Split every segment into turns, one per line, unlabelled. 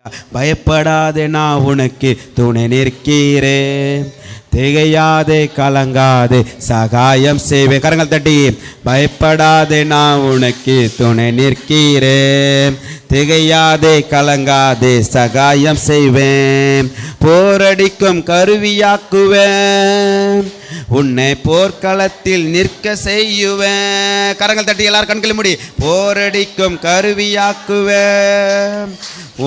பயப்படாதே நான் உனக்கு துணை நிற்கிறேன், திகையாதே கலங்காதே சகாயம் செய்வேன். கரங்கள் தட்டி பயப்படாதே நான் உனக்கு துணை நிற்கிறேன், திகையாதே கலங்காதே சகாயம் செய்வேன். போரடிக்கும் கருவியாக்குவேன், உன்னை போர்க்களத்தில் நிற்க செய்யுவேன். கரங்கள் தட்டி எல்லாரும் கண்களை மூடி. போரடிக்கும் கருவியாக்குவேன்,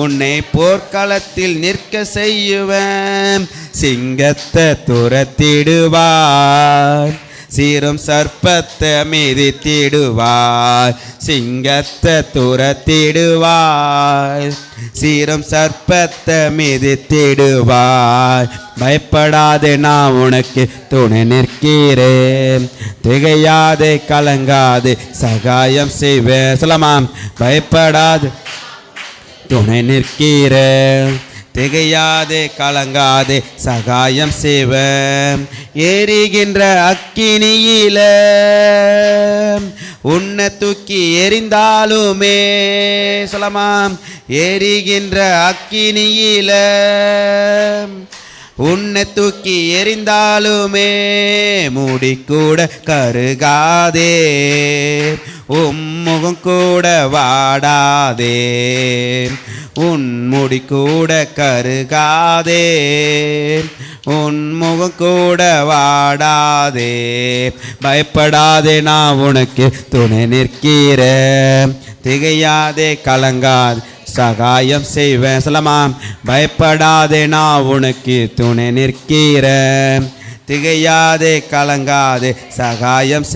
உன்னை போர்க்களத்தில் நிற்க செய்யுவேன். சிங்கத்தை துரத்திடுவார், சீரும் சர்ப்பத்தை மிதித்திடுவார். சிங்கத்தை துரத்திடுவார், சீரும் சர்ப்பத்தை மிதித்திடுவார். பயப்படாதே நான் உனக்கு துணை நிற்கிறேன், திகையாதே கலங்காதே சகாயம் செய்வேன். சொல்லலாம். பயப்படாது துணை நிற்கிறேன், திகையாதே கலங்காதே சகாயம் செய்வேன். எரிகின்ற அக்கினியில உன்னை தூக்கி எரிந்தாலுமே, சொல்லமாம், எரிகின்ற அக்கினியில உன்னை தூக்கி எரிந்தாலுமே மூடி கூட கருகாதே, முகம் கூட வாடாதே. உன் முடி கூட கருகாதே, உன் முகம் கூட வாடாதே. பயப்படாதே நான் உனக்கு துணை நிற்கிறேன், திகையாதே கலங்காதே சகாயம் செய்வேன். சொல்லமாம். பயப்படாதே நான் உனக்கு துணை நிற்கிறேன், திகையாதே கலங்காதே சகாயம் செய்